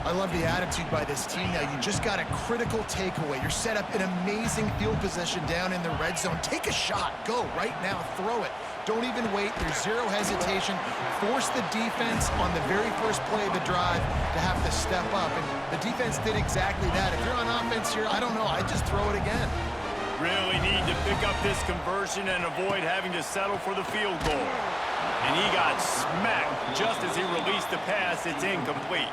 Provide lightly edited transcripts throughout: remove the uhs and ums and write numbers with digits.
I love the attitude by this team now. You just got a critical takeaway. You're set up in amazing field position down in the red zone. Take a shot. Go right now. Throw it. Don't even wait. There's zero hesitation. Force the defense on the very first play of the drive to have to step up. And the defense did exactly that. If you're on offense here, I don't know. I'd just throw it again. Really need to pick up this conversion and avoid having to settle for the field goal. And he got smacked just as he released the pass. It's incomplete.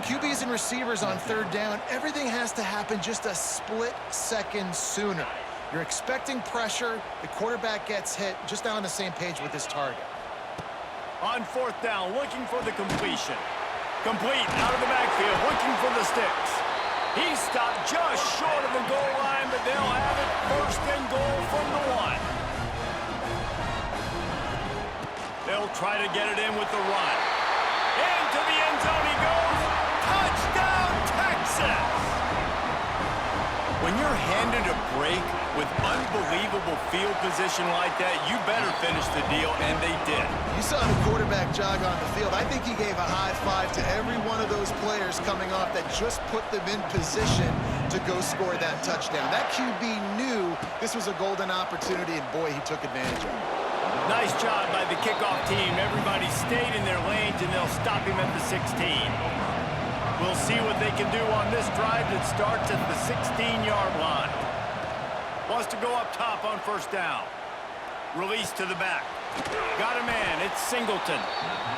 QBs and receivers on third down, everything has to happen just a split second sooner. You're expecting pressure, the quarterback gets hit, just not on the same page with his target. On fourth down, looking for the completion. Complete, out of the backfield, looking for the sticks. He stopped just short of the goal line, but they'll have it first and goal from the one. They'll try to get it in with the run. Into the end zone he goes. Touchdown, Texas! When you're handed a break with unbelievable field position like that, you better finish the deal, and they did. You saw the quarterback jog on the field. I think he gave a high five to every one of those players coming off that just put them in position to go score that touchdown. That QB knew this was a golden opportunity, and boy, he took advantage of it. Nice job by the kickoff team. Everybody stayed in their lanes, and they'll stop him at the 16. We'll see what they can do on this drive that starts at the 16-yard line. Wants to go up top on first down. Release to the back. Got a man. It's Singleton.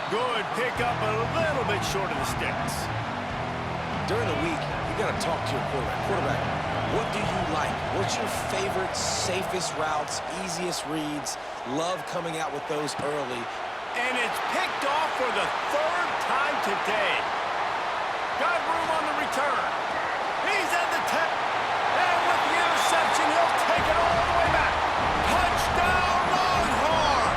Good pickup, a little bit short of the sticks. During the week, you got to talk to your quarterback. Quarterback, what do you like? What's your favorite, safest routes, easiest reads? Love coming out with those early. And it's picked off for the third time today. Got room on the return. He's at the 10. And with the interception, he'll take it all the way back. Touchdown, Longhorns!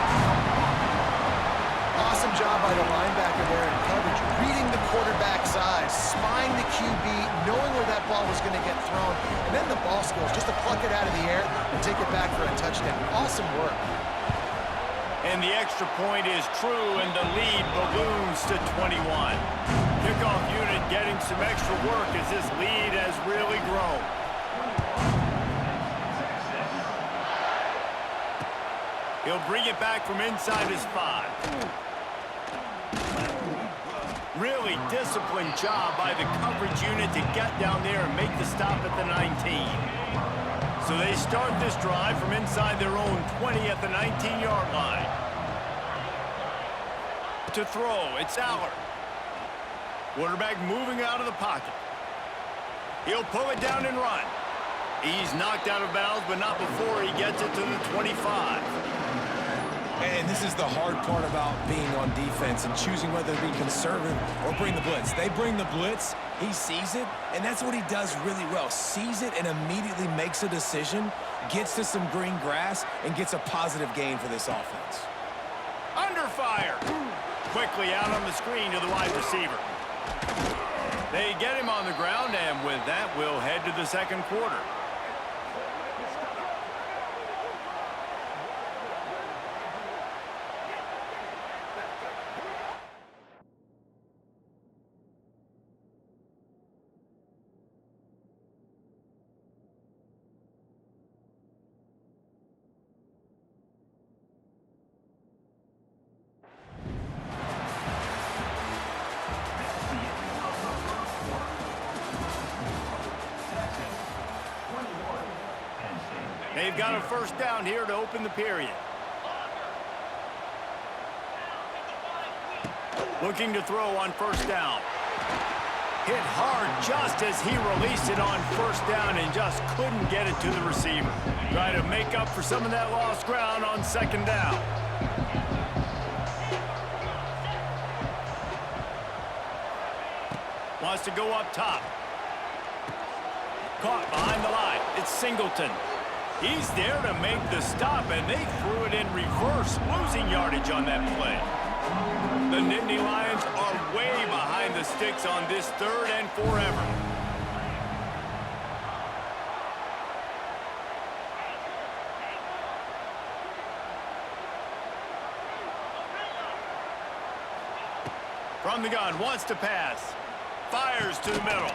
Awesome job by the linebacker there in coverage, reading the quarterback's eyes, spying the QB, knowing where that ball was going to get thrown, and then the ball skills, just to pluck it out of the air and take it back for a touchdown. Awesome work. And the extra point is true, and the lead balloons to 21. Kickoff unit getting some extra work as this lead has really grown. He'll bring it back from inside his 5. Really disciplined job by the coverage unit to get down there and make the stop at the 19. So they start this drive from inside their own 20 at the 19-yard line. To throw, it's Allard. Quarterback moving out of the pocket. He'll pull it down and run. He's knocked out of bounds, but not before he gets it to the 25. And this is the hard part about being on defense and choosing whether to be conservative or bring the blitz. They bring the blitz, he sees it, and that's what he does really well. Sees it and immediately makes a decision, gets to some green grass, and gets a positive gain for this offense. Under fire. Quickly out on the screen to the wide receiver. They get him on the ground, and with that, we'll head to the second quarter. They've got a first down here to open the period. Looking to throw on first down. Hit hard just as he released it on first down and just couldn't get it to the receiver. Trying to make up for some of that lost ground on second down. Wants to go up top. Caught behind the line. It's Singleton. He's there to make the stop, and they threw it in reverse, losing yardage on that play. The Nittany Lions are way behind the sticks on this third and forever. From the gun, wants to pass. fires to the middle.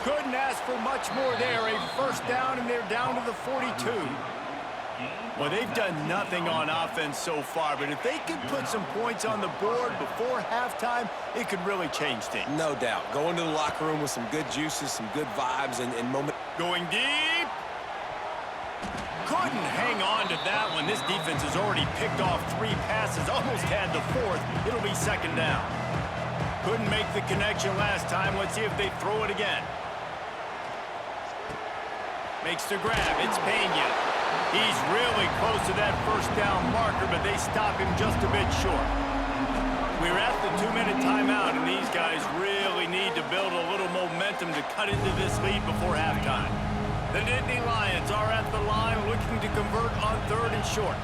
Couldn't ask for much more there. A first down, and they're down to the 42. Well, they've done nothing on offense so far, but if they can put some points on the board before halftime, it could really change things. No doubt. Go into the locker room with some good juices, some good vibes, and moment. Going deep. Couldn't hang on to that one. This defense has already picked off 3 passes, almost had the 4th. It'll be second down. Couldn't make the connection last time. Let's see if they throw it again. Makes the grab. It's Pena. He's really close to that first down marker, but they stop him just a bit short. We're at the 2-minute timeout, and these guys really need to build a little momentum to cut into this lead before halftime. The Nittany Lions are at the line looking to convert on 3rd and short.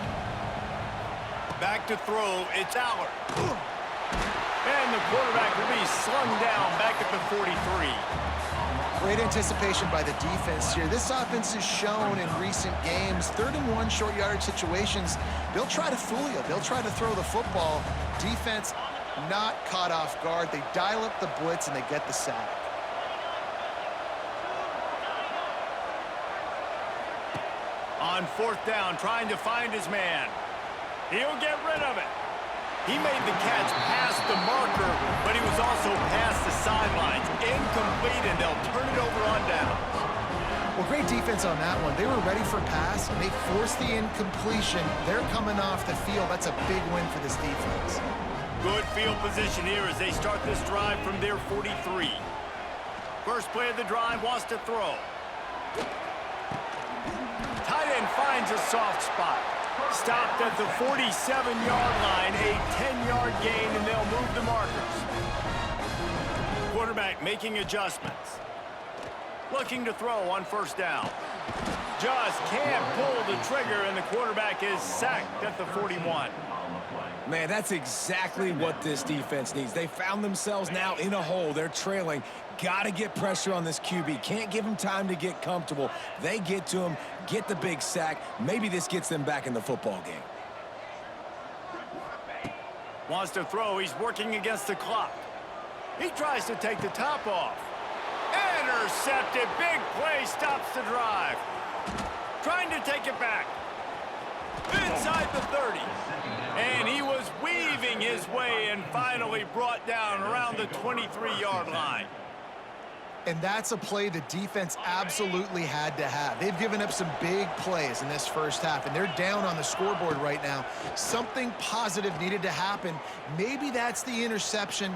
Back to throw. It's Allard. And the quarterback will be slung down back at the 43. Great anticipation by the defense here. This offense has shown in recent games, 3rd and 1 short yardage situations, they'll try to fool you. They'll try to throw the football. Defense not caught off guard. They dial up the blitz and they get the sack. On 4th down, trying to find his man. He'll get rid of it. He made the catch past the marker, but he was also past the sidelines. Incomplete, and they'll turn it over on downs. Well, great defense on that one. They were ready for pass, and they forced the incompletion. They're coming off the field. That's a big win for this defense. Good field position here as they start this drive from their 43. First play of the drive, wants to throw. Tight end finds a soft spot. Stopped at the 47-yard line, a 10-yard gain, and they'll move the markers. Quarterback making adjustments. Looking to throw on 1st down. Just can't pull the trigger, and the quarterback is sacked at the 41. Man, that's exactly what this defense needs. They found themselves now in a hole. They're trailing. Got to get pressure on this QB. Can't give him time to get comfortable. They get to him, get the big sack. Maybe this gets them back in the football game. Wants to throw. He's working against the clock. He tries to take the top off. Intercepted. Big play stops the drive. Trying to take it back. Inside the 30. And he was weaving his way and finally brought down around the 23-yard line. And that's a play the defense absolutely had to have. They've given up some big plays in this first half, and they're down on the scoreboard right now. Something positive needed to happen. Maybe that's the interception.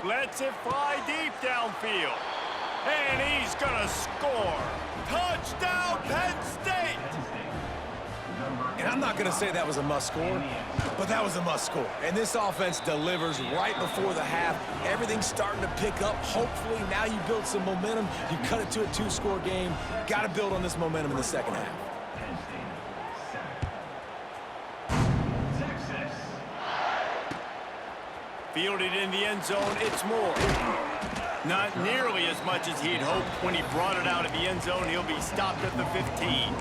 Lets it fly deep downfield. And he's going to score. Touchdown, Penn State! And I'm not going to say that was a must-score, but that was a must-score. And this offense delivers right before the half. Everything's starting to pick up. Hopefully, now you build some momentum. You cut it to a 2-score game. Got to build on this momentum in the second half. Fielded in the end zone, it's Moore. Not nearly as much as he'd hoped when he brought it out of the end zone. He'll be stopped at the 15.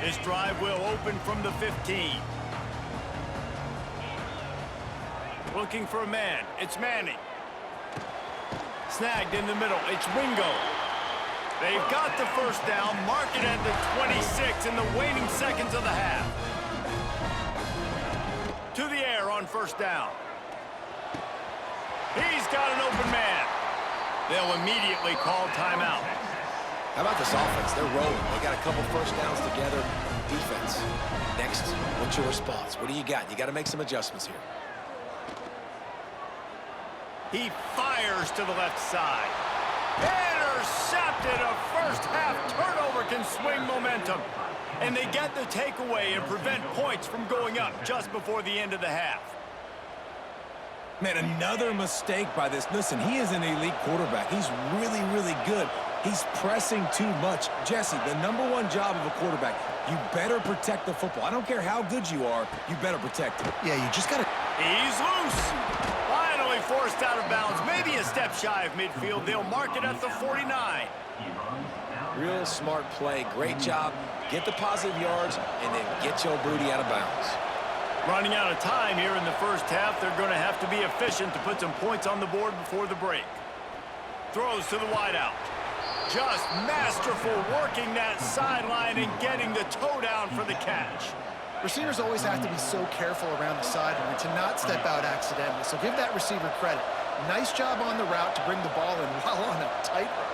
This drive will open from the 15. Looking for a man. It's Manning. Snagged in the middle. It's Wingo. They've got the first down. Mark it at the 26 in the waning seconds of the half. To the air on 1st down. He's got an open man. They'll immediately call timeout. How about this offense? They're rolling. They got a couple first downs together. Defense. Next, what's your response? What do you got? You got to make some adjustments here. He fires to the left side. Intercepted. A first-half turnover can swing momentum. And they get the takeaway and prevent points from going up just before the end of the half. Man, another mistake by this. Listen, he is an elite quarterback. He's really, really good. He's pressing too much. Jesse, the #1 job of a quarterback, you better protect the football. I don't care how good you are, you better protect it. Yeah, you just got to... He's loose. Finally forced out of bounds. Maybe a step shy of midfield. They'll mark it at the 49. Real smart play. Great job. Get the positive yards, and then get your booty out of bounds. Running out of time here in the first half, they're going to have to be efficient to put some points on the board before the break. Throws to the wideout. Just masterful working that sideline and getting the toe down for the catch. Receivers always have to be so careful around the sideline to not step out accidentally, so give that receiver credit. Nice job on the route to bring the ball in while on a tightrope.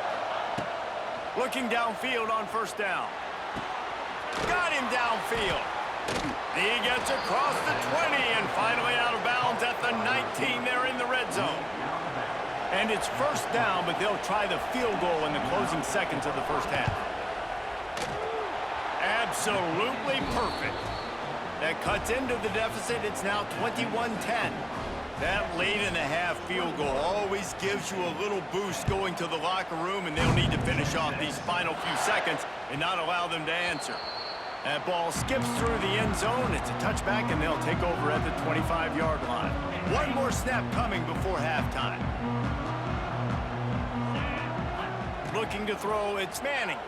Looking downfield on first down. Got him downfield. He gets across the 20 and finally out of bounds at the 19 there in the red zone. And it's first down, but they'll try the field goal in the closing seconds of the first half. Absolutely perfect. That cuts into the deficit. It's now 21-10. That late in the half field goal always gives you a little boost going to the locker room, and they'll need to finish off these final few seconds and not allow them to answer. That ball skips through the end zone. It's a touchback, and they'll take over at the 25-yard line. One more snap coming before halftime. Looking to throw, it's Manning.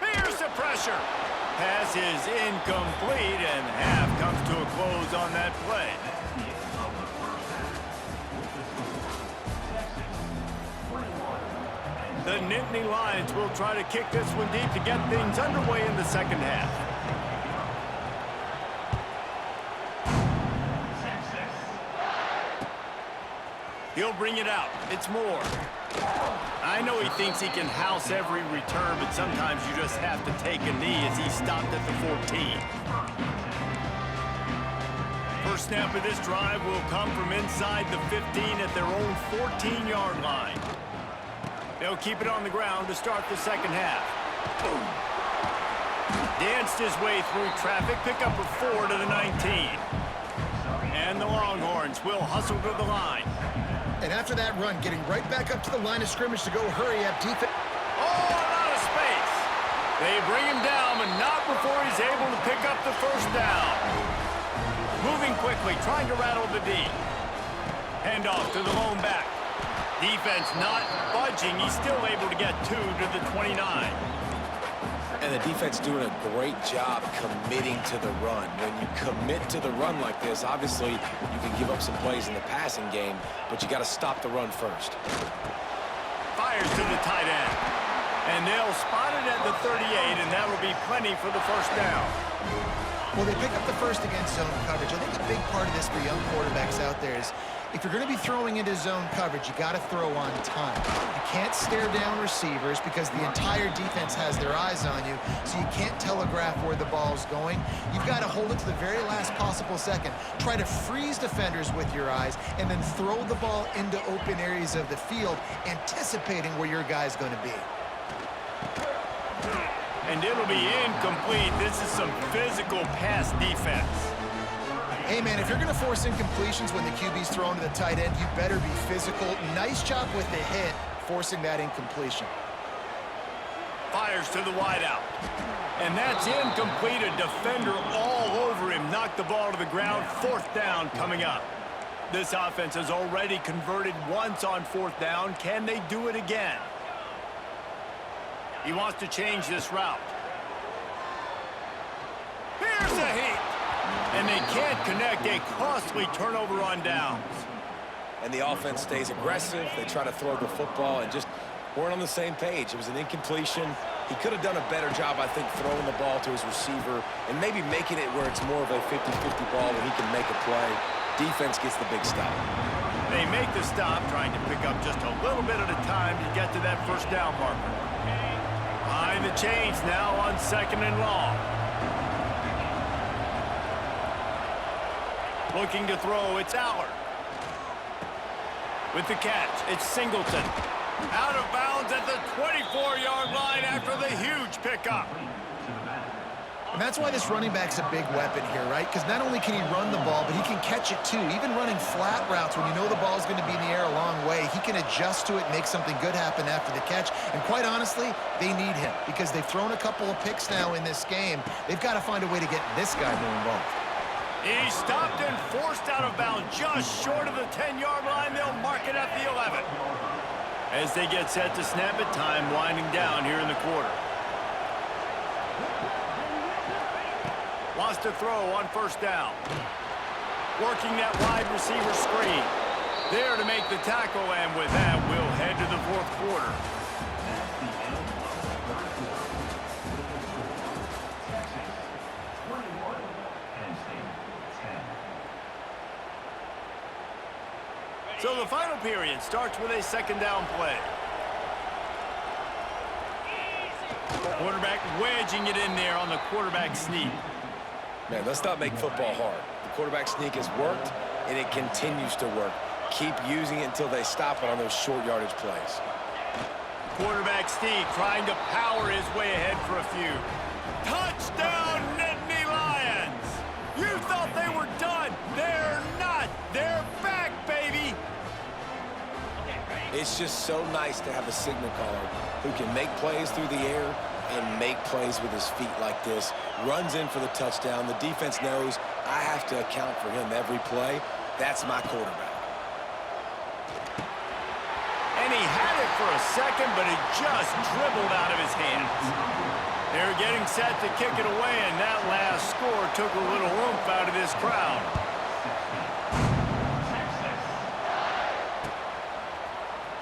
Here's the pressure. Pass is incomplete, and half comes to a close on that play. The Nittany Lions will try to kick this one deep to get things underway in the second half. He'll bring it out. It's Moore. I know he thinks he can house every return, but sometimes you just have to take a knee as he stopped at the 14. First snap of this drive will come from inside the 15 at their own 14-yard line. They'll keep it on the ground to start the second half. Danced his way through traffic, pick up a 4 to the 19. And the Longhorns will hustle to the line. And after that run, getting right back up to the line of scrimmage to go hurry up defense. Oh, out of space. They bring him down, but not before he's able to pick up the first down. Moving quickly, trying to rattle the D. Hand off to the lone back. Defense not budging. He's still able to get 2 to the 29. And the defense doing a great job committing to the run. When you commit to the run like this, obviously you can give up some plays in the passing game, but you got to stop the run first. Fires to the tight end. And they'll spot it at the 38, and that'll be plenty for the first down. Well, they pick up the first against zone coverage. I think a big part of this for young quarterbacks out there is if you're going to be throwing into zone coverage, you got to throw on time. You can't stare down receivers because the entire defense has their eyes on you, so you can't telegraph where the ball's going. You've got to hold it to the very last possible second. Try to freeze defenders with your eyes and then throw the ball into open areas of the field, anticipating where your guy's going to be. And it'll be incomplete. This is some physical pass defense. Hey, man, if you're going to force incompletions when the QB's thrown to the tight end, you better be physical. Nice job with the hit, forcing that incompletion. Fires to the wideout. And that's incomplete. A defender all over him. Knocked the ball to the ground. Fourth down coming up. This offense has already converted once on fourth down. Can they do it again? He wants to change this route. Here's a hit. And they can't connect. A costly turnover on downs. And the offense stays aggressive. They try to throw the football and just weren't on the same page. It was an incompletion. He could have done a better job, I think, throwing the ball to his receiver and maybe making it where it's more of a 50-50 ball where he can make a play. Defense gets the big stop. They make the stop, trying to pick up just a little bit at a time to get to that first down marker. Behind the chains now on second and long. Looking to throw, it's Aller. With the catch, it's Singleton. Out of bounds at the 24-yard line after the huge pickup. And that's why this running back's a big weapon here, right? Because not only can he run the ball, but he can catch it too. Even running flat routes when you know the ball's going to be in the air a long way, he can adjust to it, make something good happen after the catch. And quite honestly, they need him because they've thrown a couple of picks now in this game. They've got to find a way to get this guy more involved. He stopped and forced out of bounds just short of the 10-yard line. They'll mark it at the 11. As they get set to snap it, time winding down here in the quarter. to throw on first down. Working that wide receiver screen. There to make the tackle, and with that, we'll head to the fourth quarter. So the final period starts with a second down play. Quarterback wedging it in there on the quarterback sneak. Man, let's not make football hard. The quarterback sneak has worked, and it continues to work. Keep using it until they stop it on those short yardage plays. Quarterback sneak trying to power his way ahead for a few. Touchdown, Nittany Lions! You thought they were done. They're not. They're back, baby! It's just so nice to have a signal caller who can make plays through the air and make plays with his feet like this. Runs in for the touchdown. The defense knows I have to account for him every play. That's my quarterback. And he had it for a second, but it just dribbled out of his hands. They're getting set to kick it away, and that last score took a little oomph out of this crowd.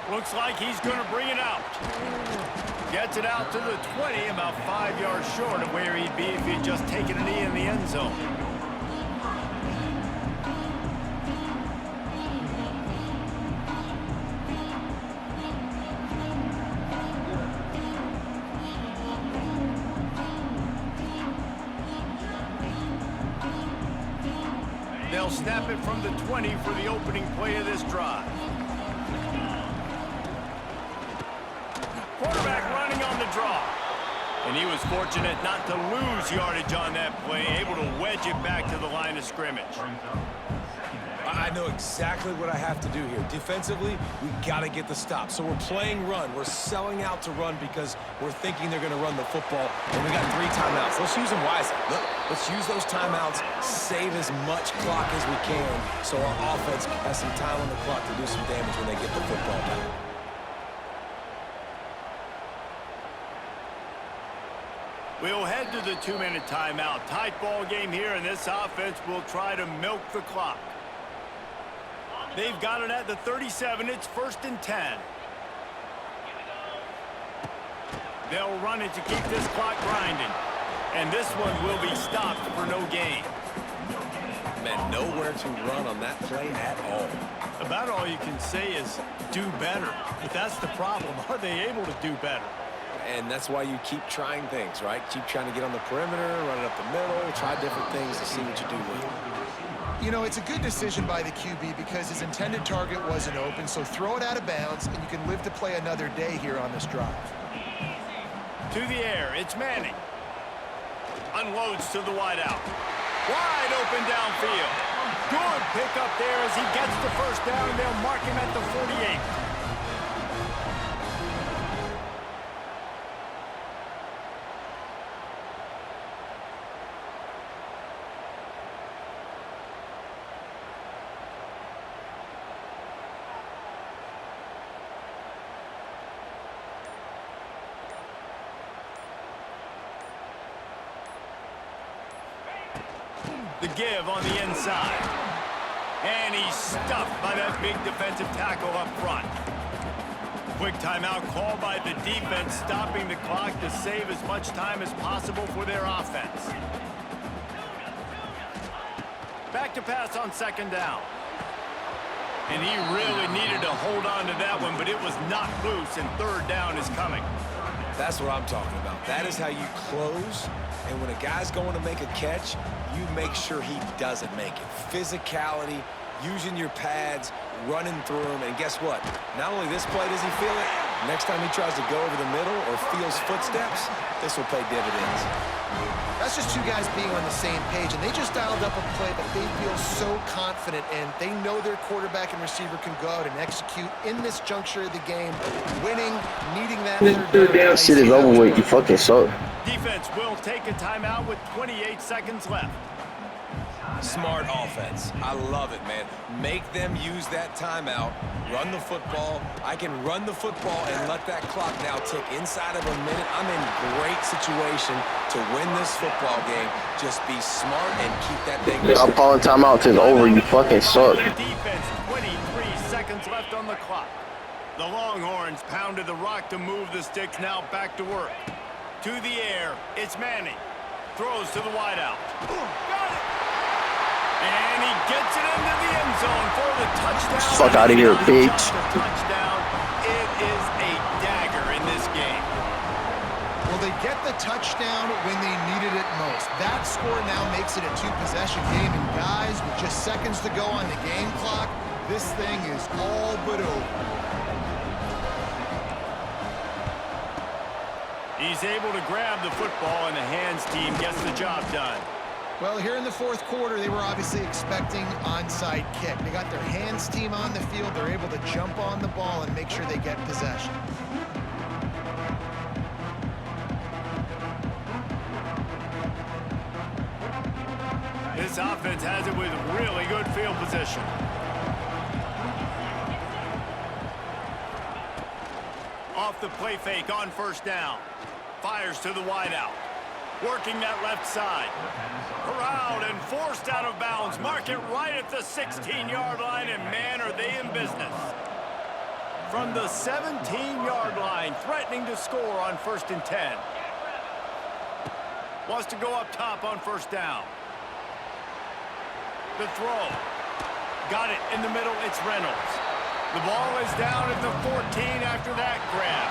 Looks like he's going to bring it out. Gets it out to the 20, about 5 yards short of where he'd be if he'd just taken a knee in the end zone. They'll snap it from the 20 for the opening play of this drive. Quarterback running on the draw. And he was fortunate not to lose yardage on that play, able to wedge it back to the line of scrimmage. I know exactly what I have to do here. Defensively, we got to get the stop. So we're playing run. We're selling out to run because we're thinking they're going to run the football. And we got 3 timeouts. Let's use them wisely. Look, let's use those timeouts, save as much clock as we can so our offense has some time on the clock to do some damage when they get the football back. We'll head to the 2-minute timeout. Tight ball game here, and this offense will try to milk the clock. They've got it at the 37. It's 1st and 10. They'll run it to keep this clock grinding. And this one will be stopped for no gain. Man, nowhere to run on that play at all. About all you can say is do better. But that's the problem. Are they able to do better? And that's why you keep trying things, right? Keep trying to get on the perimeter, run it up the middle, try different things to see what you do with it. You know, it's a good decision by the QB because his intended target wasn't open, so throw it out of bounds, and you can live to play another day here on this drive. To the air, it's Manning. Unloads to the wideout. Wide open downfield. Good pickup there as he gets the first down, and they'll mark him at the 48. The give on the inside. And he's stuffed by that big defensive tackle up front. Quick timeout called by the defense, stopping the clock to save as much time as possible for their offense. Back to pass on 2nd down. And he really needed to hold on to that one, but it was knocked loose, and 3rd down is coming. That's what I'm talking about. That is how you close. And when a guy's going to make a catch, you make sure he doesn't make it. Physicality, using your pads, running through him. And guess what? Not only this play does he feel it, next time he tries to go over the middle or feels footsteps, this will pay dividends. That's just 2 guys being on the same page, and they just dialed up a play that they feel so confident in. They know their quarterback and receiver can go out and execute in this juncture of the game, winning, needing that This damn shit is over with. You fucking suck. Defense will take a timeout with 28 seconds left. Smart offense. I love it, man. Make them use that timeout, run the football. I can run the football and let that clock now tick inside of a minute. I'm in great situation to win this football game. Just be smart and keep that thing going. Stop calling timeouts. It's over. You fucking suck. Defense, 23 seconds left on the clock. The Longhorns pounded the rock to move the sticks, now back to work. To the air, it's Manning. Throws to the wideout. Got it! And he gets it into the end zone for the touchdown. Fuck out of here, bitch. Touchdown. It is a dagger in this game. Well, they get the touchdown when they needed it most. That score now makes it a two-possession game. And guys, with just seconds to go on the game clock, this thing is all but over. He's able to grab the football, and the hands team gets the job done. Well, here in the fourth quarter, they were obviously expecting onside kick. They got their hands team on the field. They're able to jump on the ball and make sure they get possession. This offense has it with really good field position. Off the play fake on first down. Fires to the wideout. Working that left side. Corralled and forced out of bounds. Mark it right at the 16-yard line, and man, are they in business. From the 17-yard line, threatening to score on 1st and 10. Wants to go up top on first down. The throw. Got it in the middle. It's Reynolds. The ball is down at the 14 after that grab.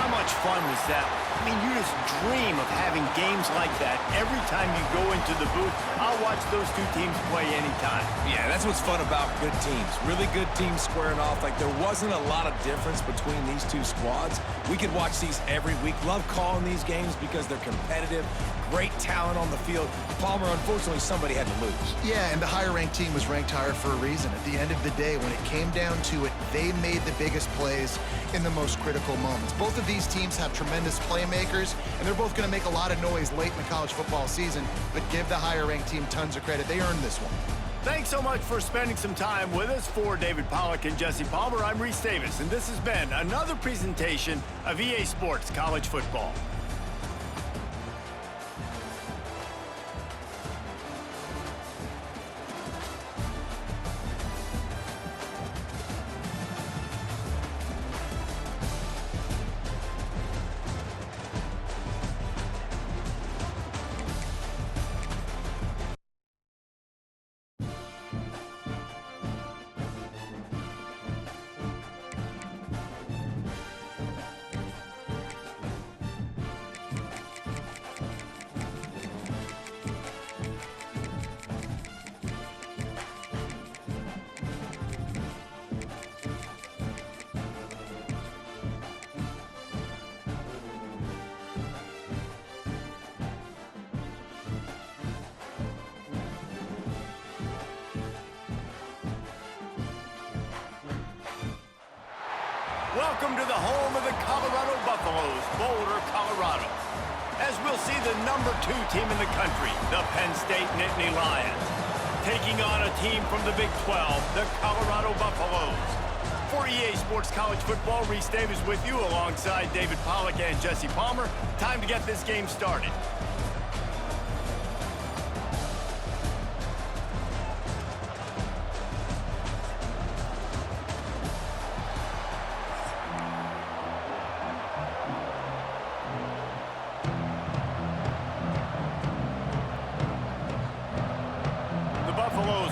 How much fun was that? I mean, you just dream of having games like that every time you go into the booth. I'll watch those two teams play anytime. Yeah, that's what's fun about good teams. Really good teams squaring off. Like, there wasn't a lot of difference between these two squads. We could watch these every week. Love calling these games because they're competitive. Great talent on the field. Palmer, unfortunately, somebody had to lose. Yeah, and the higher-ranked team was ranked higher for a reason. At the end of the day, when it came down to it, they made the biggest plays in the most critical moments. Both of these teams have tremendous playmakers, and they're both going to make a lot of noise late in the college football season, but give the higher-ranked team tons of credit. They earned this one. Thanks so much for spending some time with us. For David Pollack and Jesse Palmer, I'm Reese Davis, and this has been another presentation of EA Sports College Football. Welcome to the home of the Colorado Buffaloes, Boulder, Colorado. As we'll see the number 2 team in the country, the Penn State Nittany Lions, taking on a team from the Big 12, the Colorado Buffaloes. For EA Sports College Football, Reese Davis with you alongside David Pollack and Jesse Palmer. Time to get this game started.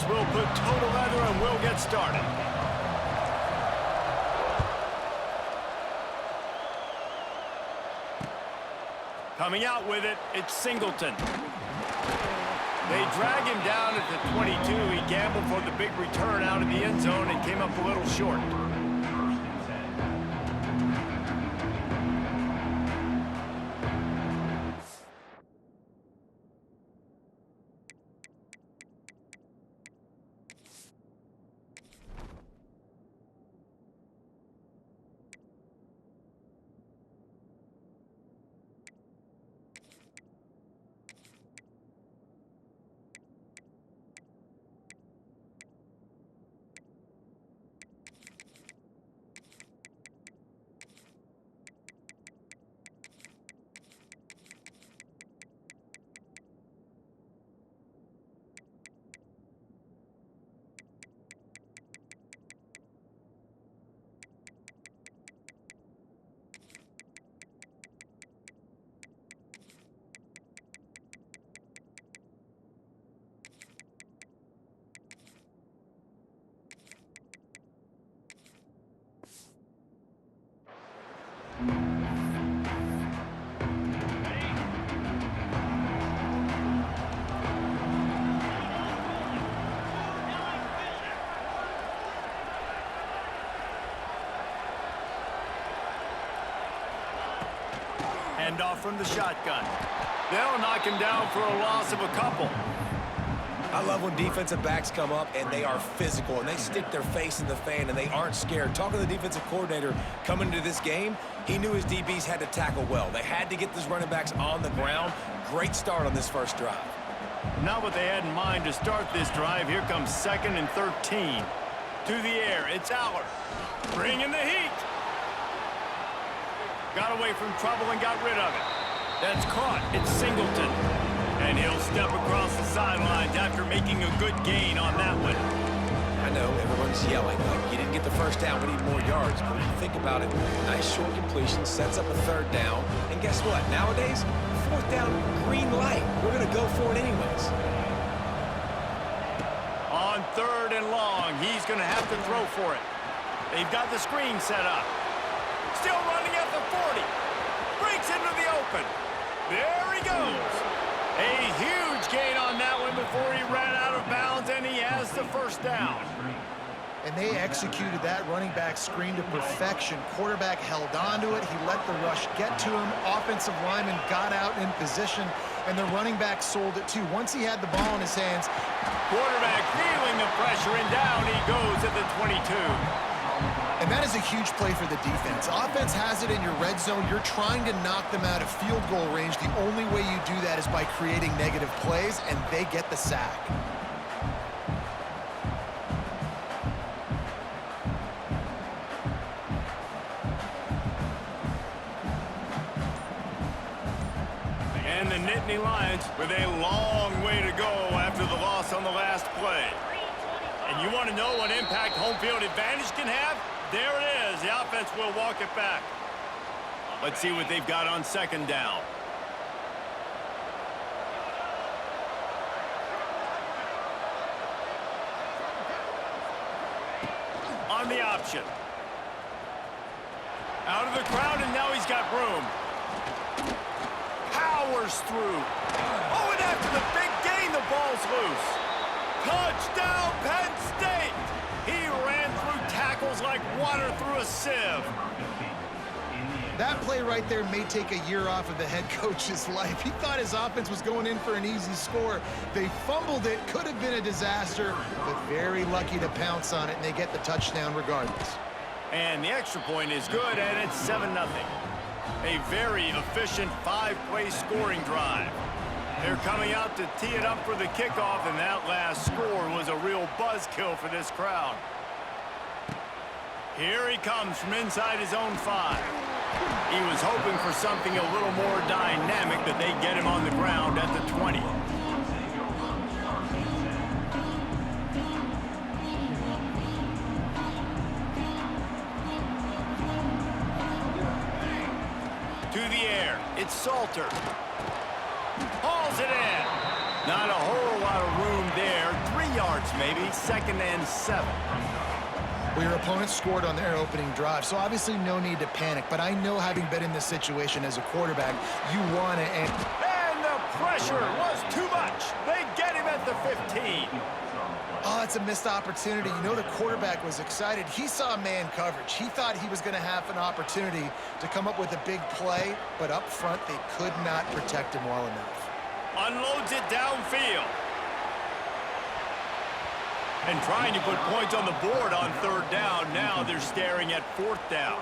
We'll put total leather and we'll get started. Coming out with it, it's Singleton. They drag him down at the 22. He gambled for the big return out of the end zone and came up a little short. Handoff from the shotgun. They'll knock him down for a loss of a couple. I love when defensive backs come up and they are physical and they stick their face in the fan and they aren't scared. Talking to the defensive coordinator coming into this game, he knew his DBs had to tackle well. They had to get these running backs on the ground. Great start on this first drive. Not what they had in mind to start this drive. Here comes 2nd and 13. To the air, it's Aller. Bringing the heat. Got away from trouble and got rid of it. That's caught. It's Singleton. And he'll step across the sidelines after making a good gain on that one. I know, everyone's yelling, like, you didn't get the first down, we need more yards. But when you think about it, nice short completion, sets up a 3rd down. And guess what? Nowadays, 4th down, green light. We're going to go for it anyways. On 3rd and long, he's going to have to throw for it. They've got the screen set up. Still running at the 40. Breaks into the open. There he goes. A huge gain on that one before he ran out of bounds, and he has the 1st down. And they executed that running back screen to perfection. Quarterback held onto it. He let the rush get to him. Offensive lineman got out in position, and the running back sold it too. Once he had the ball in his hands, quarterback feeling the pressure, and down he goes at the 22. And that is a huge play for the defense. Offense has it in your red zone. You're trying to knock them out of field goal range. The only way you do that is by creating negative plays, and they get the sack. And the Nittany Lions with a long way to go after the loss on the last play. And you want to know what impact home field advantage can have? There it is. The offense will walk it back. Let's see what they've got on 2nd down. On the option. Out of the crowd, and now he's got room. Powers through. Oh, and after the big gain, the ball's loose. Touchdown, Penn State! He ran through tackles like water through a sieve. That play right there may take a year off of the head coach's life. He thought his offense was going in for an easy score. They fumbled it, could have been a disaster, but very lucky to pounce on it, and they get the touchdown regardless. And the extra point is good, and it's 7-0. A very efficient 5-play scoring drive. They're coming out to tee it up for the kickoff, and that last score was a real buzzkill for this crowd. Here he comes from inside his own 5. He was hoping for something a little more dynamic, but they get him on the ground at the 20. To the air, it's Salter. Hauls it in. Not a whole lot of room there. 3 yards maybe, 2nd and 7. Well, your opponent scored on their opening drive, so obviously no need to panic. But I know, having been in this situation as a quarterback, you want to end. And the pressure was too much. They get him at the 15. Oh, it's a missed opportunity. You know, the quarterback was excited. He saw man coverage. He thought he was going to have an opportunity to come up with a big play, but up front, they could not protect him well enough. Unloads it downfield. And trying to put points on the board on 3rd down. Now they're staring at 4th down.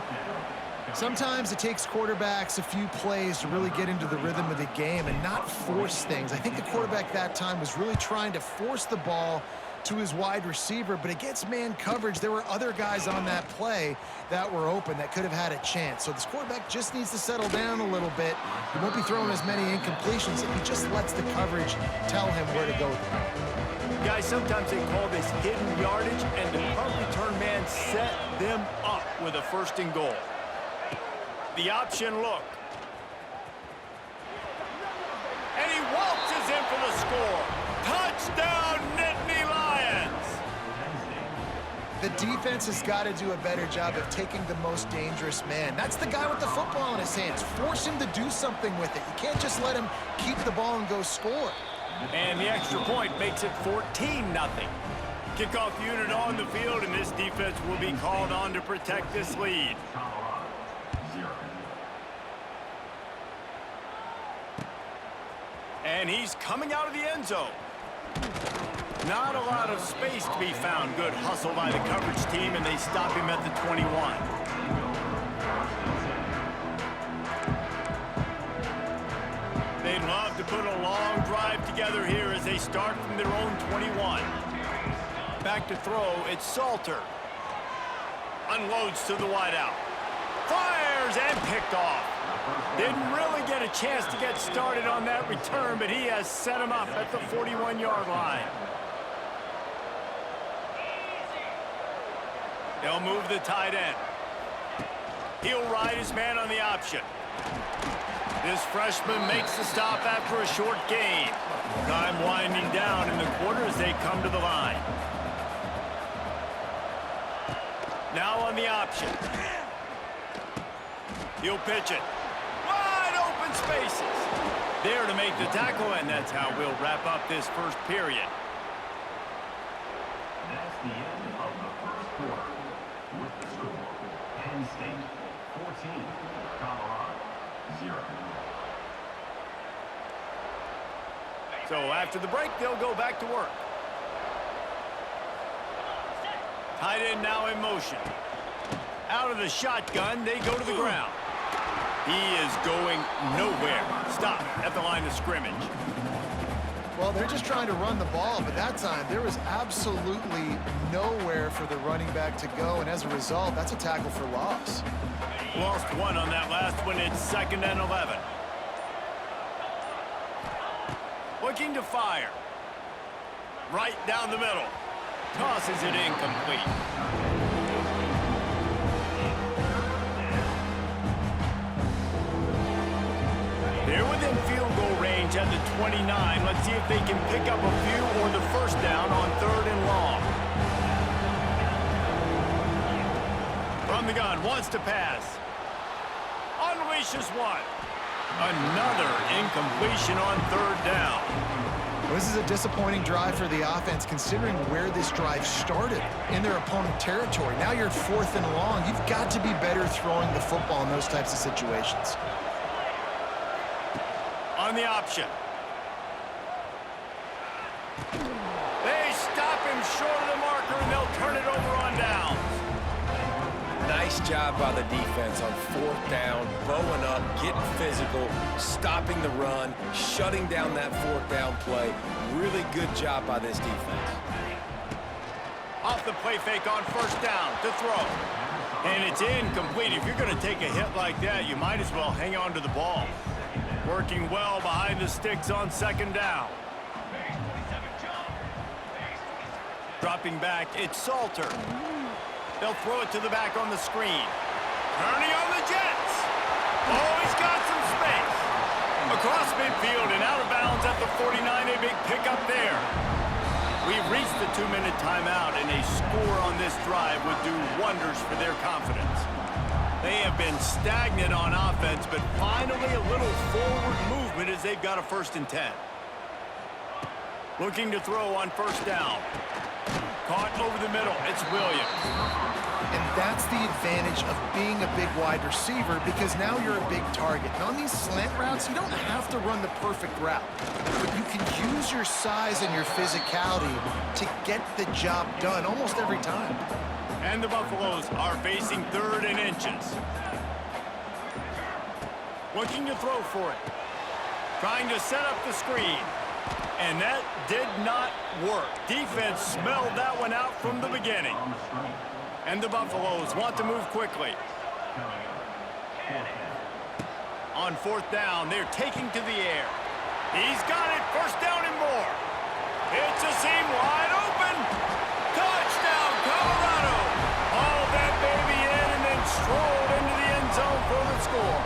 Sometimes it takes quarterbacks a few plays to really get into the rhythm of the game and not force things. I think the quarterback that time was really trying to force the ball to his wide receiver, but against man coverage, there were other guys on that play that were open that could have had a chance. So this quarterback just needs to settle down a little bit. He won't be throwing as many incompletions if he just lets the coverage tell him where to go with it. Guys, sometimes they call this hidden yardage, and the punt return man set them up with a 1st and goal. The option look. And he waltzes in for the score. Touchdown, Nittany Lions! The defense has got to do a better job of taking the most dangerous man. That's the guy with the football in his hands. Force him to do something with it. You can't just let him keep the ball and go score. And the extra point makes it 14-0. Kickoff unit on the field, and this defense will be called on to protect this lead. And he's coming out of the end zone. Not a lot of space to be found. Good hustle by the coverage team, and they stop him at the 21. They'd love to put a long drive together here as they start from their own 21. Back to throw, it's Salter. Unloads to the wideout. Fires and picked off. Didn't really get a chance to get started on that return, but he has set him up at the 41-yard line. They'll move the tight end. He'll ride his man on the option. This freshman makes the stop after a short gain. Time winding down in the quarter as they come to the line. Now on the option. He'll pitch it. Wide open spaces. There to make the tackle, and that's how we'll wrap up this first period. That's the end of the first quarter. With the score, Penn State 14, Colorado 0. So after the break, they'll go back to work. Tight end now in motion. Out of the shotgun, they go to the ground. He is going nowhere. Stop at the line of scrimmage. Well, they're just trying to run the ball, but that time there was absolutely nowhere for the running back to go, and as a result, that's a tackle for loss. Lost one on that last one. It's 2nd and 11. Looking to fire. Right down the middle. Tosses it incomplete. They're within field goal range at the 29. Let's see if they can pick up a few or the first down on 3rd and long. From the gun, wants to pass. Unleashes one. Another incompletion on 3rd down. This is a disappointing drive for the offense considering where this drive started, in their opponent territory. Now you're at 4th and long. You've got to be better throwing the football in those types of situations. On the option. They stop him short of the marker, and they'll turn it over on downs. Nice job by the defense on 4th down, bowing up, getting physical, stopping the run, shutting down that 4th down play. Really good job by this defense. Off the play fake on 1st down to throw. And it's incomplete. If you're going to take a hit like that, you might as well hang on to the ball. Working well behind the sticks on 2nd down. Dropping back, it's Salter. They'll throw it to the back on the screen. Turning on the Jets. Oh, he's got some space. Across midfield and out of bounds at the 49. A big pickup there. We've reached the 2-minute timeout, and a score on this drive would do wonders for their confidence. They have been stagnant on offense, but finally a little forward movement as they've got a 1st and 10. Looking to throw on 1st down. Caught over the middle. It's Williams. And that's the advantage of being a big wide receiver because now you're a big target. And on these slant routes, you don't have to run the perfect route, but you can use your size and your physicality to get the job done almost every time. And the Buffaloes are facing 3rd and inches. Looking to throw for it. Trying to set up the screen. And that did not work. Defense smelled that one out from the beginning. And the Buffaloes want to move quickly. On 4th down, they're taking to the air. He's got it. 1st down and more. It's a seam wide open. Touchdown, Colorado. All that baby in and then strolled into the end zone for the score.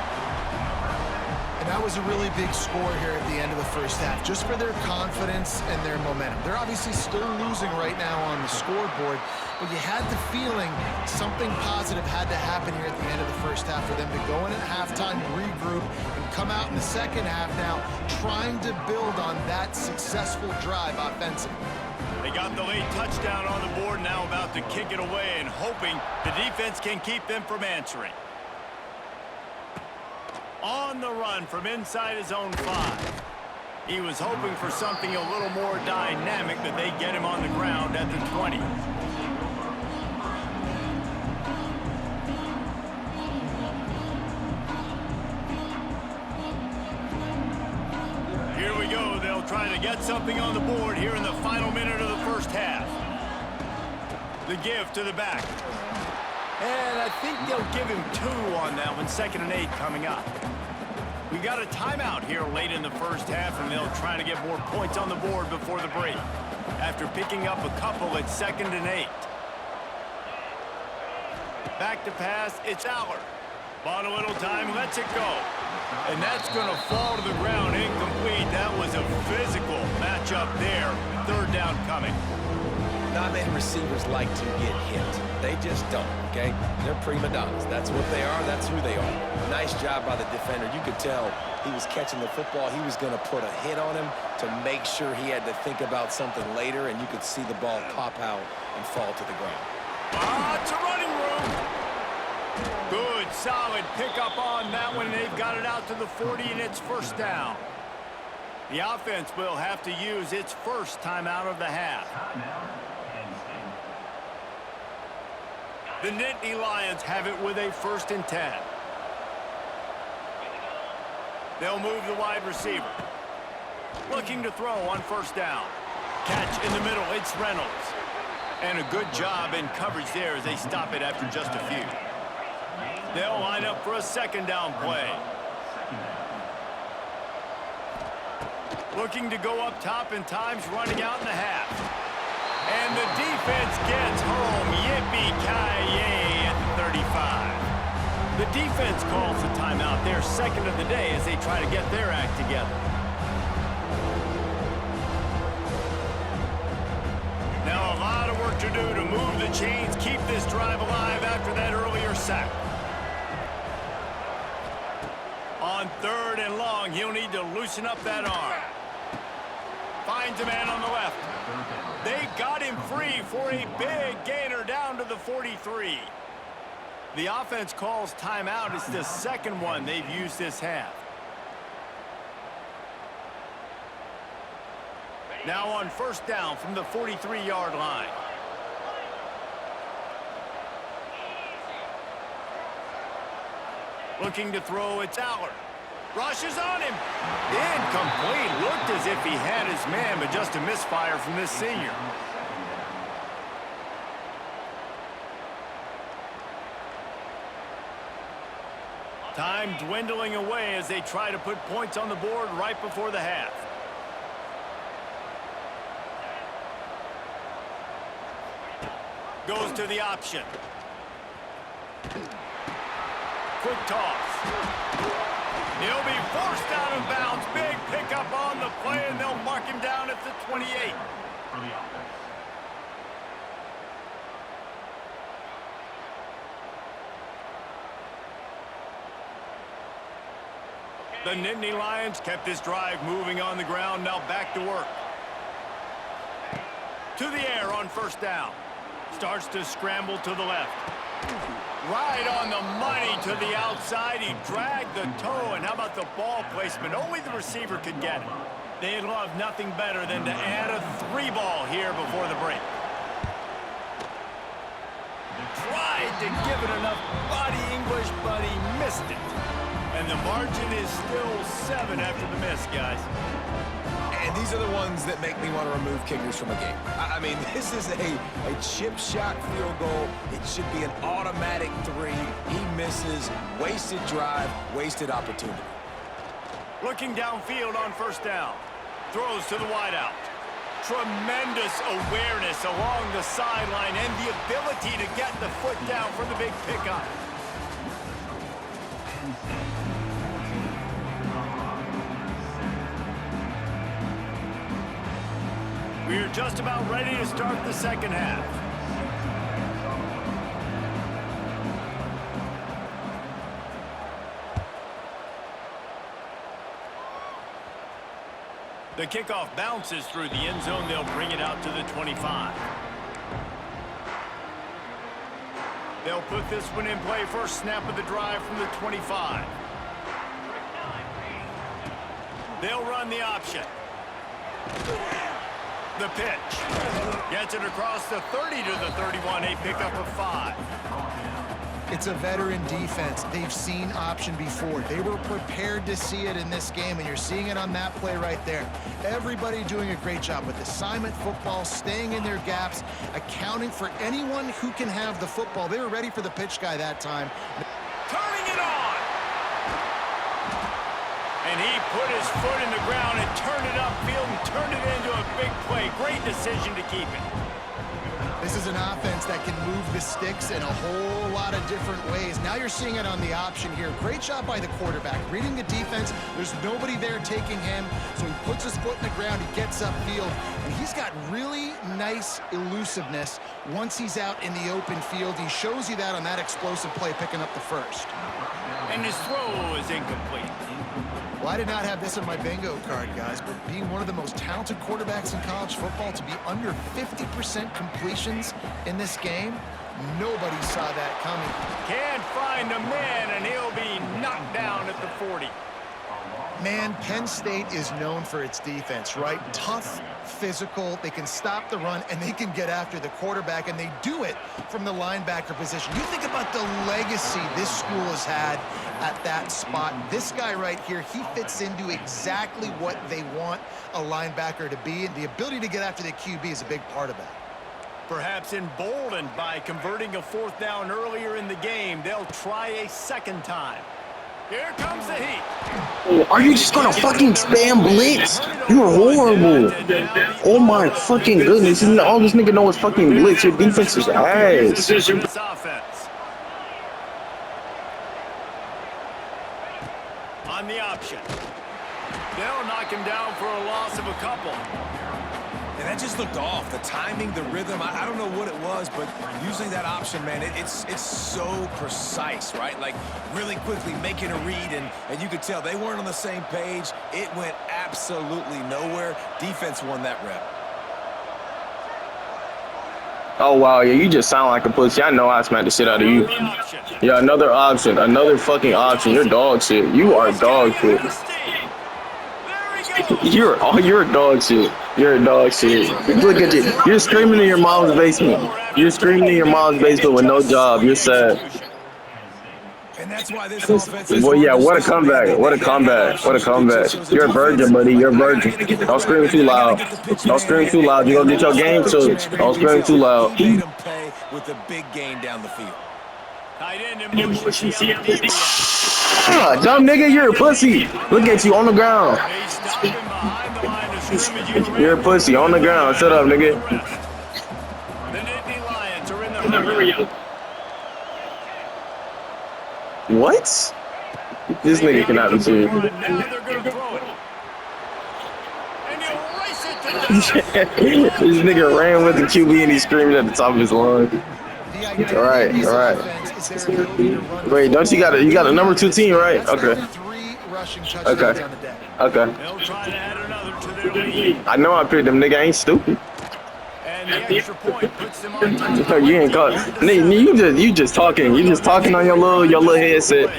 And that was a really big score here at the end of the first half, just for their confidence and their momentum. They're obviously still losing right now on the scoreboard, but you had the feeling something positive had to happen here at the end of the first half for them to go in at halftime, regroup, and come out in the second half now trying to build on that successful drive offensively. They got the late touchdown on the board, now about to kick it away and hoping the defense can keep them from answering. On the run from inside his own 5. He was hoping for something a little more dynamic, that they get him on the ground at the 20. Here we go. They'll try to get something on the board here in the final minute of the first half. The give to the back. And I think they'll give him 2 on that one. 2nd and 8 coming up. We got a timeout here late in the first half, and they'll try to get more points on the board before the break. After picking up a couple at 2nd and 8. Back to pass, it's Aller. Bought a little time, lets it go. And that's going to fall to the ground, incomplete. That was a physical matchup there. 3rd down coming. Not many receivers like to get hit. They just don't, okay? They're prima donnas. That's what they are. That's who they are. Nice job by the defender. You could tell he was catching the football. He was going to put a hit on him to make sure he had to think about something later, and you could see the ball pop out and fall to the ground. It's a running room. Good, solid pickup on that one. They've got it out to the 40, and it's 1st down. The offense will have to use its first timeout of the half. The Nittany Lions have it with a 1st and 10. They'll move the wide receiver. Looking to throw on 1st down. Catch in the middle, it's Reynolds. And a good job in coverage there as they stop it after just a few. They'll line up for a 2nd down play. Looking to go up top, and time's running out in the half. And the defense gets home. Yippee-ki-yay at the 35. The defense calls the timeout, their 2nd of the day, as they try to get their act together. Now a lot of work to do to move the chains, keep this drive alive after that earlier sack. On 3rd and long, he'll need to loosen up that arm. Finds a man on the left. They got him free for a big gainer down to the 43. The offense calls timeout. It's the 2nd one they've used this half. Now on 1st down from the 43-yard line. Looking to throw, it's Aller. Rushes on him. Incomplete. Looked as if he had his man, but just a misfire from this senior. Time dwindling away as they try to put points on the board right before the half. Goes to the option. Quick toss. He'll be forced out of bounds. Big pickup on the play, and they'll mark him down at the 28. The Nittany Lions kept this drive moving on the ground. Now back to work. To the air on 1st down. Starts to scramble to the left. Right on the money to the outside. He dragged the toe, and how about the ball placement? Only the receiver could get it. They'd love nothing better than to add a 3-ball here before the break. Tried to give it enough body English, but he missed it. And the margin is still 7 after the miss, guys. And these are the ones that make me want to remove kickers from a game. I mean, this is a chip shot field goal. It should be an automatic 3. He misses. Wasted drive, wasted opportunity. Looking downfield on 1st down. Throws to the wideout. Tremendous awareness along the sideline and the ability to get the foot down for the big pickup. We're just about ready to start the 2nd half. The kickoff bounces through the end zone. They'll bring it out to the 25. They'll put this one in play. First snap of the drive from the 25. They'll run the option. The pitch. Gets it across the 30 to the 31, a pickup of 5. It's a veteran defense. They've seen option before. They were prepared to see it in this game, and you're seeing it on that play right there. Everybody doing a great job with assignment football, staying in their gaps, accounting for anyone who can have the football. They were ready for the pitch guy that time. Turning it on. And he put his foot in the ground and turned it upfield and turned it into a big play. Great decision to keep it. This is an offense that can move the sticks in a whole lot of different ways. Now you're seeing it on the option here. Great job by the quarterback. Reading the defense, there's nobody there taking him, so he puts his foot in the ground, he gets upfield, and he's got really nice elusiveness once he's out in the open field. He shows you that on that explosive play, picking up the first. And his throw is incomplete. Well, I did not have this on my bingo card, guys, but being one of the most talented quarterbacks in college football, to be under 50% completions in this game, nobody saw that coming. Can't find a man, and he'll be knocked down at the 40. Man, Penn State is known for its defense, right? Tough, physical, they can stop the run, and they can get after the quarterback, and they do it from the linebacker position. You think about the legacy this school has had at that spot. This guy right here, he fits into exactly what they want a linebacker to be, and the ability to get after the QB is a big part of that. Perhaps emboldened by converting a 4th down earlier in the game, they'll try a second time. Here comes the heat. Are you just gonna fucking spam blitz? You're horrible. Oh my fucking goodness. All this nigga know is fucking blitz. Your defense is ass. This offense. On the option. They'll knock him down for a loss of a couple. And that just looked off. The timing, the rhythm, I don't know what it was, but usually that option, man, it's so precise, right? Like, really quickly making a read, and you could tell they weren't on the same page. It went absolutely nowhere. Defense won that rep. Oh wow, yeah, you just sound like a pussy. I know I smacked the shit out of you. Yeah, another option, another fucking option. You're dog shit. You are dog shit. You're a dog shit. You're a dog shit. Look at you. You're screaming in your mom's basement. You're screaming in your mom's basement with no job. You're sad. And that's why this offense is Well, yeah, what a comeback. What a comeback. What a comeback. You're a virgin, buddy. You're a virgin. Don't scream too loud. Don't scream too loud. You're going to get your game took. Don't scream too loud. Made him pay with a big gain down the field. Tight end in motion. Dumb nigga, you're a pussy. Look at you on the ground. They stop him behind the line of scrimmage. You're a pussy on the ground. Shut up, nigga. The Nittany Lions are in the hurry. What? This nigga cannot be serious. Now they're going to throw it. And he'll race it to the This nigga ran with the QB and he screamed at the top of his lungs. All right. Wait, don't you got a number 2 team, right? Okay. Okay. They'll try to add another to their lead. I know I picked them, nigga. I ain't stupid. And the extra point puts them on top. You ain't caught. Nigga, you just talking. You just talking on your little headset.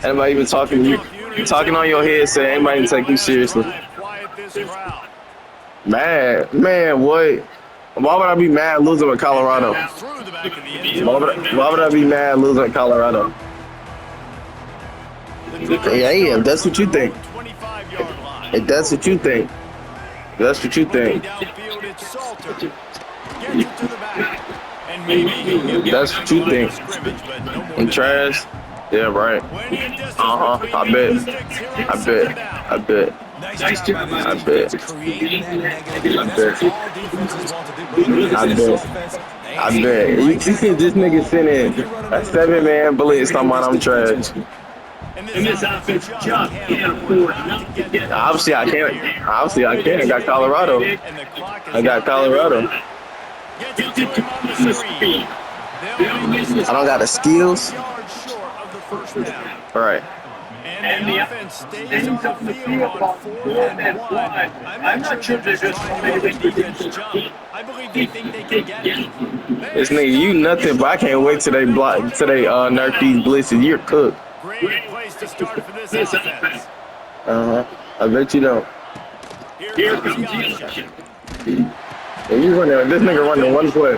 Anybody even talking to you? You talking on your headset. Anybody even take you seriously? Quiet this crowd. Man, what? Why would I be mad losing with Colorado? Through the back of the end zone. Why would I be mad losing at Colorado? Yeah, if that's what you think. 25-yard line. If that's what you think. That's what you think. Downfield, it's Salter. Gets it to the back. And maybe he'll get That's what you think. scrimmage, but no more And than trash? Yeah, right. that. When in distance I between bet. the sticks, here on second down. I bet. Nice job by I this bet. defense creating that negative. I That's bet. what all defenses want to do. I This bet. offense, they I ain't bet. You see this nigga sending a 7-man blitz talking about I'm trash. And this offense just can't afford not to get that. Obviously I can't. I got Colorado. And the clock is I got Colorado. Gets it to him on the screen. They'll be just I don't got the skills. yards short of the first down. All right. And the offense stays on the field on 4th and 1. I'm not sure they're just trying to make the defense jump. I believe they think they can get it. This nigga, you nothing, but I can't wait till they nerf these blitzes. You're cooked. Great place to start for this offense. I bet you don't. Here comes the option. And you running, this nigga running one play.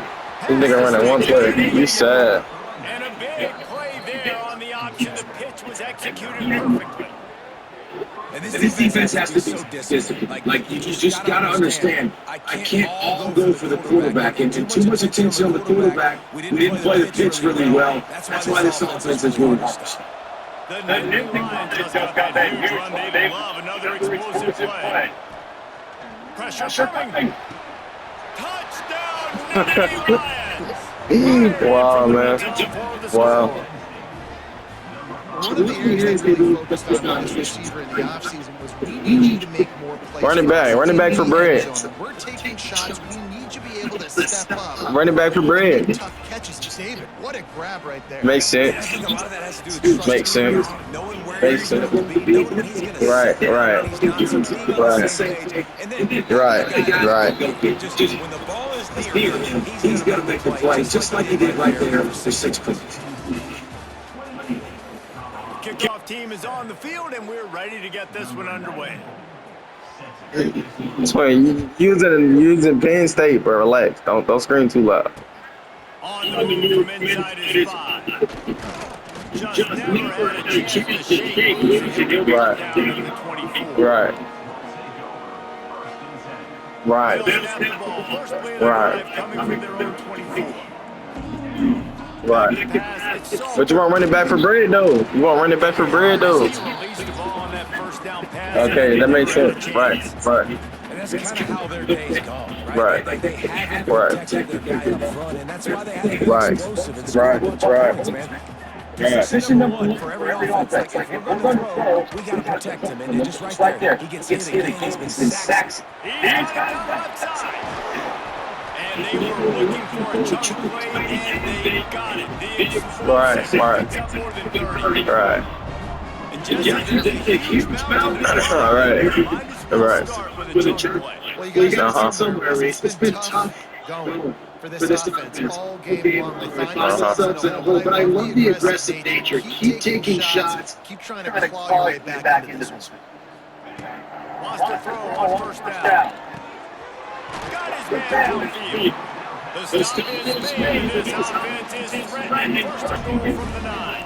This nigga running one play. You sad. And a big play there on the option. The pitch was executed perfectly. And this defense has to be so disciplined. Like you just gotta understand, I can't all go for the quarterback and too much attention on the quarterback. We didn't play the pitch really well. That's why this offense is really hard. The Nittany Lions just got that huge run. They love another explosive play. Pressure coming. Touchdown, Nittany Lions. Wow, man. Wow. One of the areas that we focused on this receiver in the offseason was we need to make more plays. Running back for bread. We're taking shots. We need to be able to step up. Running back for bread. Tough catches, David. What a grab right there. Makes sense. I think a lot of that has to do with Makes sense. knowing where Makes he's sense. going to be, knowing he's going to Right, right. Right. Just when the ball is near him, he's going to make the play, just like he did right there for 6 points. Kickoff team is on the field, and we're ready to get this one underway. Swing, using Penn State, bro. Relax. Don't scream too loud. On the move from inside his 5. Just never had a chance to shake loose and get Right. down to the 24. Right. Right. They'll snap the ball. First play of the Right. drive coming from their own 24. Right. Pass, it's But you want running back for bread, though. You want running back for bread, though. Release the ball on that first down pass. Okay, that makes sense. Right. Right. And that's kind of how their days go, right? Right. Like they haven't Right. protected their guy up front, and that's why they have to be Right. explosive and Right. score a bunch of Right. points, man. Yeah. Position number one for every offense. Like, if we're going to throw, we got to protect him. And just right there, he gets hit again. He's been sacked. He's got the left side. And they were looking for a chunk play, and they got it. The explosive Right. picks up more than 30. Right. And Jesse did a huge mountain. All right. All right. Start with a chunk play. Well, you guys Uh-huh. somewhere, Reese. It's been tough going for this offense all game long. They find themselves in a hole, but I love the aggressive nature. Keep taking shots. Keep trying to claw your way back into this one. Wants to throw on first down. Got his man downfield. The stop is made. This offense is threatening. First and goal from the 9.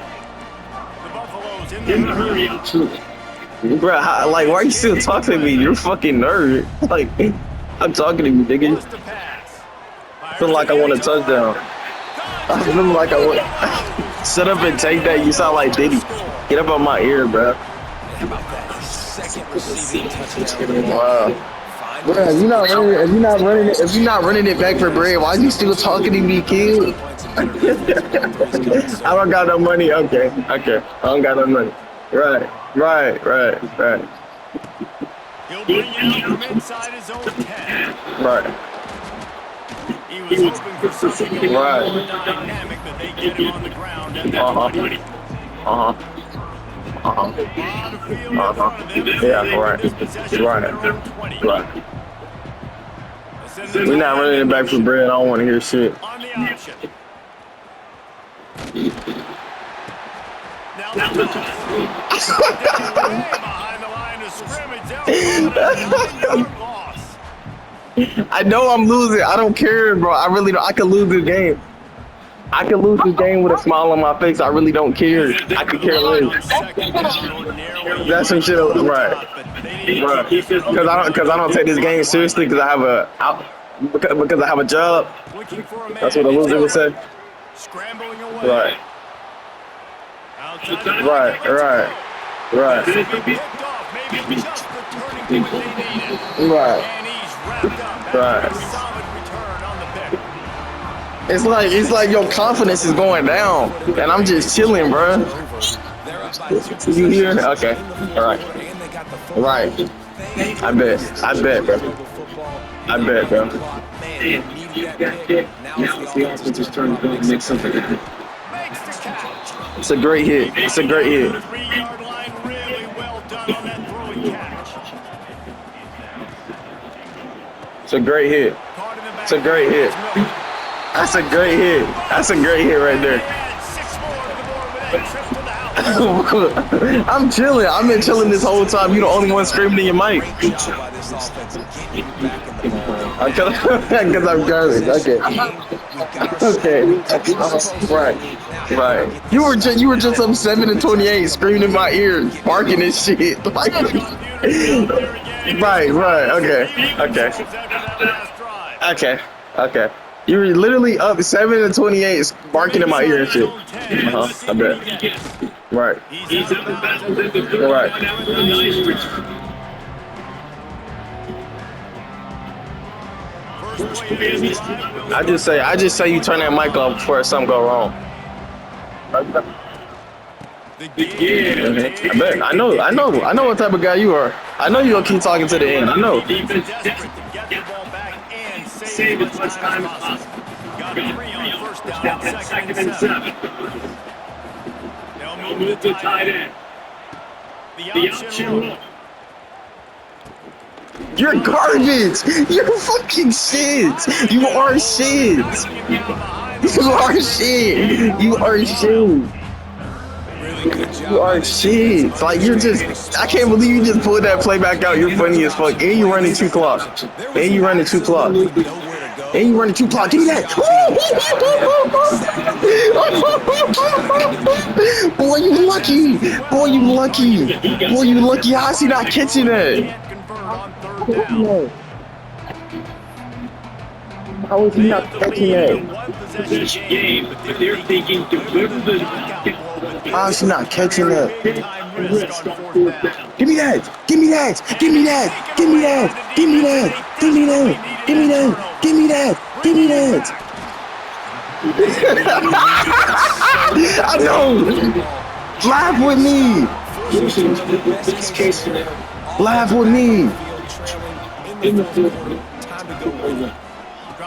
The Buffaloes in the hurry. Bro, like, why are you still talking to me? You're a fucking nerd. Like, I'm talking to you, nigga. Wants to pass. I feel like I want a touchdown. I feel like I want. Shut up and take that. You sound like Diddy. Get up on my ear, bro. How about that? Second receiving touchdown. Wow. Bro, if you're not running it back for bread, why are you still talking to me, kid? I don't got no money. Okay. I don't got no money. Right. He'll bring it out from inside his own 10. Right. He was hoping for something a little Right. more dynamic, but they get him on the ground at that Uh-huh. 20. Uh-huh. On the field in front of them. Yeah, They right. win this possession Right. from their own 20. Right. Send the We're not running it back for bread. I don't want to hear shit. on the option. Now the toss. Way behind the line of scrimmage. They'll call it a 9-yard loss. I know I'm losing. I don't care, bro. I really don't. I could lose this game. I could lose this game with a smile on my face. I really don't care. I could care On less. second down, ordinarily, That's some shit. Right. but they need to Right. keep this Because I don't take this game seriously because because I have a job. looking for a man. That's what a loser would say. Scrambling away. Right. Outside the Right. pocket, Right. Right. This will be picked off, maybe just the turning point they needed. Right. And he's wrapped up. Right. That's a solid return on the pick. It's like your confidence is going down, and I'm just chilling, bro. They're up by 2 You hear? Okay. All right. and they got the full Right. I bet, bro. I bet, bro. Man, needed that pick. Now it's the offense's turn to make something happen. Makes the catch. It's a great hit. It's a great hit. 3-yard line, really well done on that throwing catch. It's a great hit. Caught in the back. It's a great hit. That's a great hit. That's a great hit right there. Add 6 more to the board with that trip to the house. I'm chilling. I've been chilling this whole time. You the only one screaming in your mic. Great job by this offense of getting you back in the ball. Because I'm garbage. Okay. Okay. Right. Right. You were just up 7-28 screaming in my ear, barking and shit. Like, right. Okay. Okay. You were literally up 7-28 barking in my ear and shit. I bet. Right. Right. I just say you turn that mic off before something go wrong. I bet. I know what type of guy you are. I know you gonna keep talking to the end. I know. Save as much time as possible. Got 3 on first down, second and 7. They'll move to tight end. The option rule. You're garbage. You're fucking shit. You are shit. You are shit. You are shit. You are shit. Like, you're just, I can't believe you just pulled that play back out. You're funny as fuck. And you running 2 clock. And you running 2 clock. And you running 2 clock. Give me that. Boy, you lucky. Boy, you lucky. Boy, you lucky. How's he not catching that? How is he not catching that? How is he not catching that? Give me that! Give me that! Give me that! Give me that! Give me that! Give me that! Give me that! Give me that! Give me that! I know! Laugh with me! Laugh with me!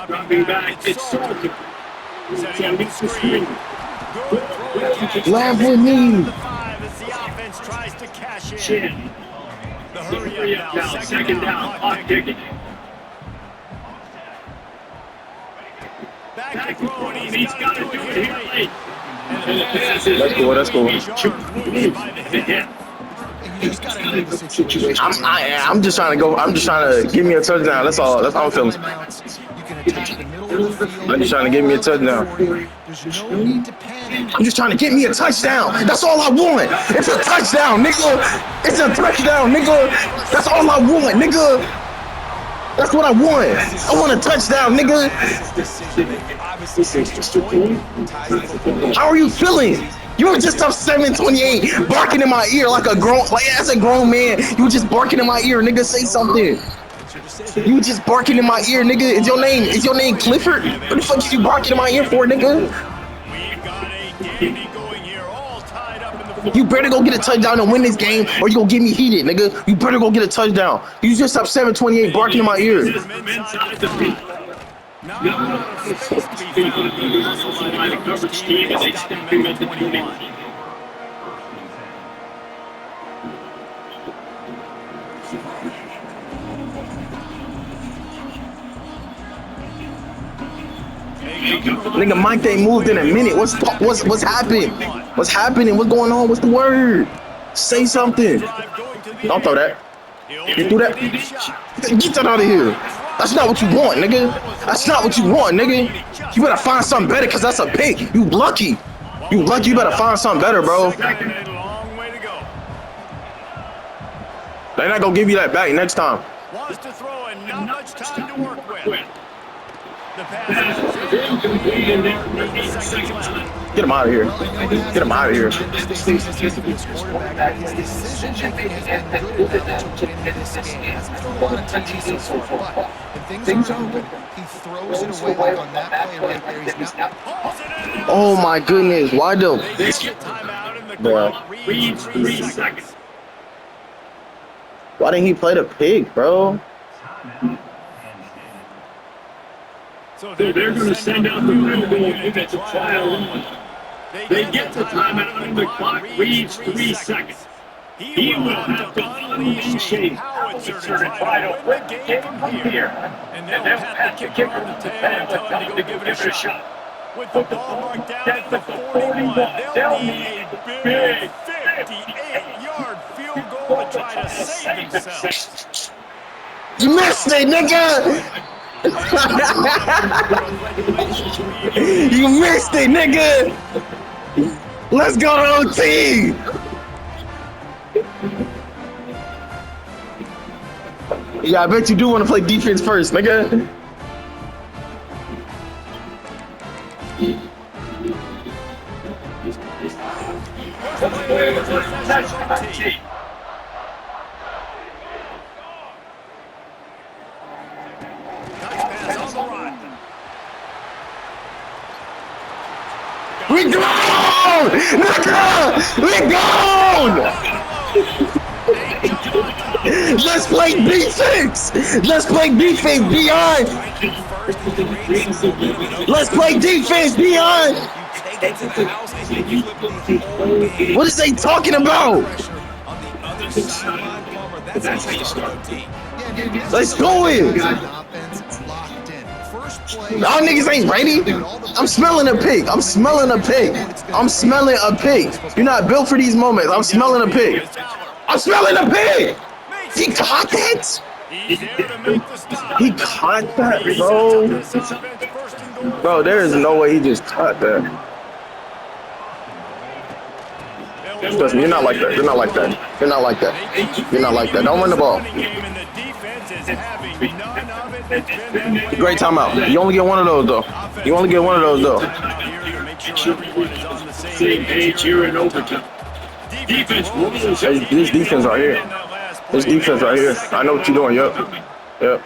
Dropping back, it's Salter. Setting up the screen. Laugh with me! As the offense tries to cash in. The hurry up now, second down, clock ticking. Back to throw, and he's got to do it here late. That's cool, that's cool. I'm just trying to go. I'm just trying to give me a touchdown. That's all. That's all I'm feeling. I'm just trying to give me a touchdown. I'm just trying to get me a touchdown. That's all I want. It's a touchdown, nigga. It's a touchdown, nigga. That's all I want, nigga. That's what I want. I want a touchdown, nigga. How are you feeling? You were just up 7-28, barking in my ear like as a grown man. You were just barking in my ear, nigga. Say something. You were just barking in my ear, nigga. Is your name Clifford? What the fuck is you barking in my ear for, nigga? We've got a dandy going here, all tied up in the You better go get a touchdown and win this game, or you gonna get me heated, nigga. You better go get a touchdown. You just up 7-28, barking in my ear. Nigga, Mike ain't moved in a minute. What's happening? What's happening? What's going on? What's the word? Say something. Don't throw that. You do that? Get that out of here. That's not what you want, nigga. That's not what you want, nigga. You better find something better, cause that's a pick. You lucky. You lucky. You better find something better, bro. They're not gonna give you that back next time. Wants to throw and not much time to work with. The pass Get him out of here. Get him out of here. His decision making has been good enough to get into this game. Hasn't thrown a lot of TDs so far, but when things are open, he throws it away like on that play right there. He's now. Oh my goodness. Why the? Bro. Why didn't he play the pig, bro? So they're going to send out the field goal if it's a trial run. They get the timeout and the clock reads 3 seconds. He will have to unleash a howitzer to try to win the game from here. And they'll pat the kicker on the tail and tell him to go give it a shot. With the ball marked down at the 41, they'll need a big 58-yard field goal to try to save himself. You missed it, nigga! You missed it, nigga! Let's go to OT! Yeah, I bet you do want to play defense first, nigga. We gone! Nigga! We gone! Let's play defense! Let's play defense, Beyond! Let's play defense, Beyond! What is they talking about? Let's go in! Y'all niggas ain't ready. I'm smelling a pig. I'm smelling a pig. I'm smelling a pig. You're not built for these moments. I'm smelling a pig. I'm smelling a pig. He caught that? He caught that, bro. Bro, there is no way he just caught that. Trust me, you're not like that. You're not like that. You're not like that. You're not like that. Don't run the ball. Great timeout. You only get one of those, though. You only get one of those, though. Same page here in overtime. Defense. This defense right here. This defense right here. I know what you're doing. Yep. Yep.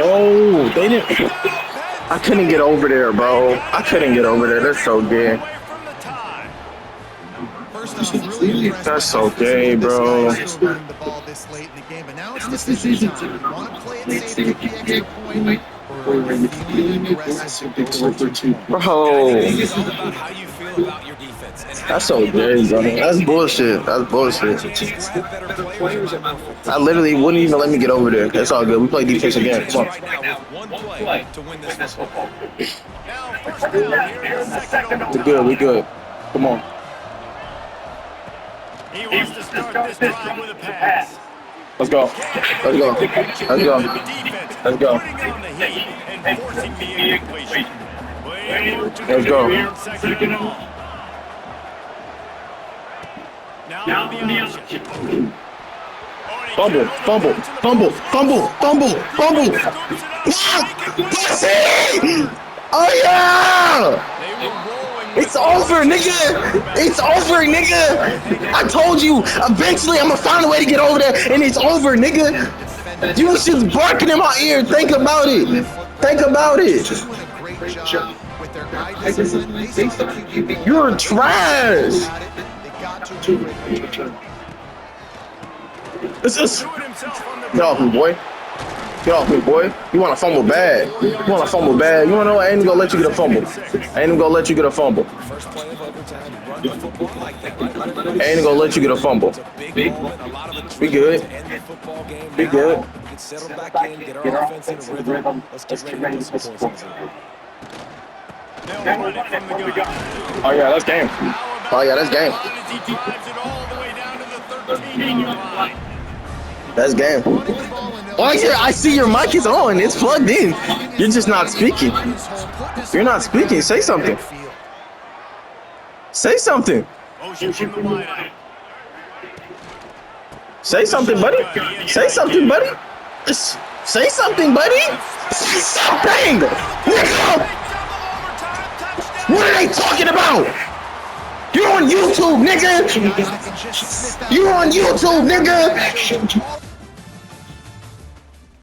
Oh, they didn't. I couldn't get over there, bro. I couldn't get over there. That's so gay. That's so gay, bro. Bro. That's so gay, bro. That's bullshit. That's bullshit. I literally wouldn't even let me get over there. It's all good. We play defense again. Come on. We're good. We're good. Come on. He wants to start this drive with a pass. Let's go. Let's go. Let's go. Let's go. Let's go. Now the option. Fumble, fumble, fumble, fumble, fumble, fumble. That's it! Oh yeah! It's over, nigga! It's over, nigga! I told you, eventually I'm gonna find a way to get over there, and it's over, nigga! You was just barking in my ear. Think about it. Think about it. You're trash. This is. Get off me, boy. Get off me, boy. You want to fumble bad. You want to fumble bad. You want to know I ain't gonna let you get a fumble. I ain't gonna let you get a fumble. I ain't gonna let you get a fumble. We good. We good. Settle back in, get our offense in the rhythm. Let's get ready to put some points on the board. Oh yeah, that's game. Oh yeah, that's game. That's game. Oh, I see your mic is on. It's plugged in. You're just not speaking. You're not speaking. Say something. Say something. Say something, buddy. Say something, buddy. Say something, buddy. Say something. What are they talking about? You're on YouTube, nigga. You're on YouTube, nigga.